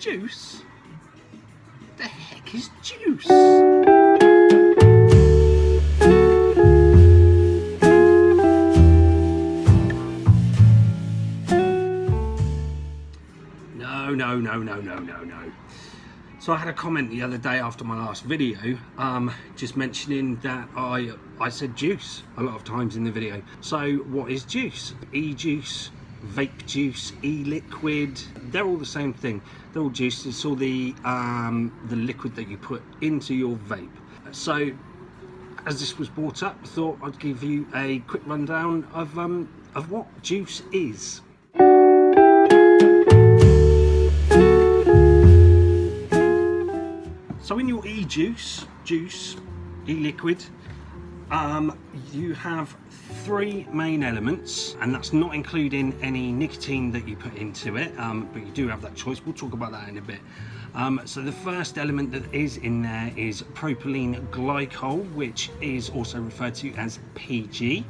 Juice? The heck is juice? No. So I had a comment the other day after my last video, just mentioning that I said juice a lot of times in the video. So what is juice? E-juice, vape juice, e-liquid, they're all the same thing. They're all juice. It's all the liquid that you put into your vape. So as this was brought up, I thought I'd give you a quick rundown of what juice is. So in your e-juice, e-liquid, you have three main elements, and that's not including any nicotine that you put into it, but you do have that choice. We'll talk about that in a bit. So the first element that is in there is propylene glycol, which is also referred to as PG.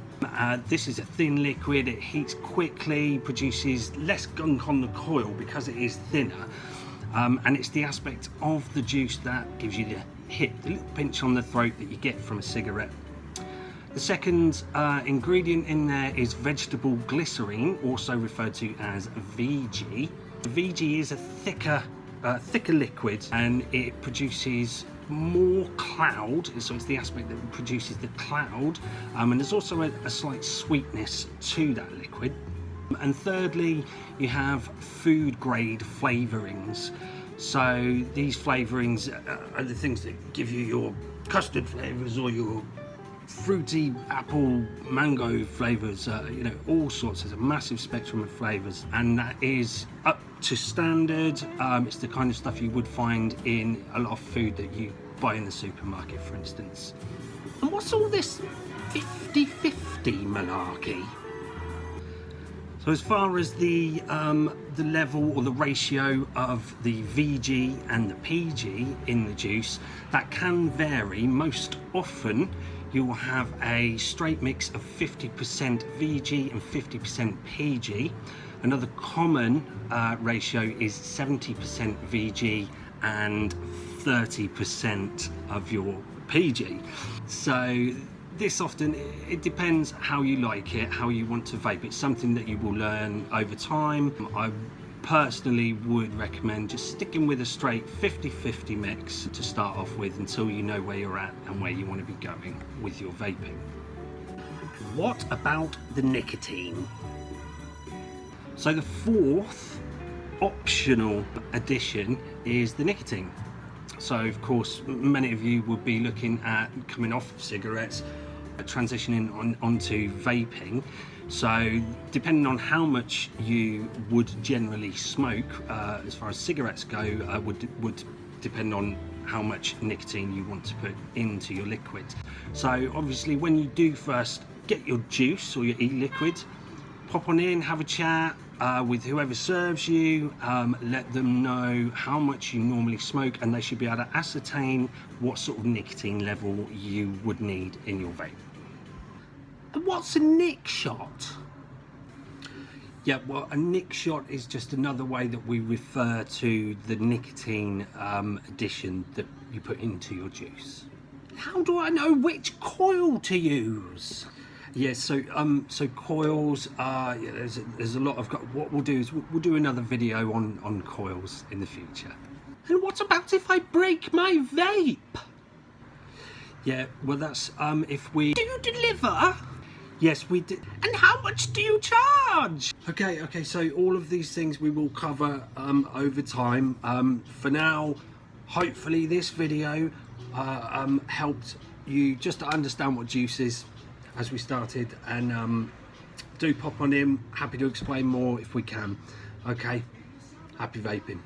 This is a thin liquid. It heats quickly, produces less gunk on the coil because it is thinner. And it's the aspect of the juice that gives you the hit, the little pinch on the throat that you get from a cigarette. The second ingredient in there is vegetable glycerine, also referred to as VG. VG is a thicker liquid, and it produces more cloud, so it's the aspect that produces the cloud, and there's also a slight sweetness to that liquid. And thirdly, you have food grade flavorings. So these flavorings are the things that give you your custard flavors or your fruity apple mango flavors, you know, all sorts. There's a massive spectrum of flavors, and that is up to standard. It's the kind of stuff you would find in a lot of food that you buy in the supermarket, for instance. And what's all this 50-50 malarkey? So as far as the level or the ratio of the VG and the PG in the juice, that can vary. Most often you will have a straight mix of 50% VG and 50% PG. Another common ratio is 70% VG and 30% of your PG. So this often, it depends how you like it, how you want to vape. It's something that you will learn over time. I personally would recommend just sticking with a straight 50-50 mix to start off with until you know where you're at and where you want to be going with your vaping. What about the nicotine? So the fourth optional addition is the nicotine. So of course many of you will be looking at coming off of cigarettes, transitioning onto vaping. So depending on how much you would generally smoke, as far as cigarettes go, would depend on how much nicotine you want to put into your liquid. So obviously when you do first get your juice or your e-liquid, pop on in, have a chat with whoever serves you, let them know how much you normally smoke, and they should be able to ascertain what sort of nicotine level you would need in your vape. And what's a nick shot? Yeah, well, a nick shot is just another way that we refer to the nicotine addition that you put into your juice. How do I know which coil to use? Yes, so coils. Yeah, there's a lot of. What we'll do is we'll do another video on coils in the future. And what about if I break my vape? Yeah, well that's if we. Do you deliver? Yes, we do. And how much do you charge? Okay. So all of these things we will cover over time. For now, hopefully this video helped you just to understand what juice is as we started, and do pop on in. Happy to explain more if we can. Okay, happy vaping.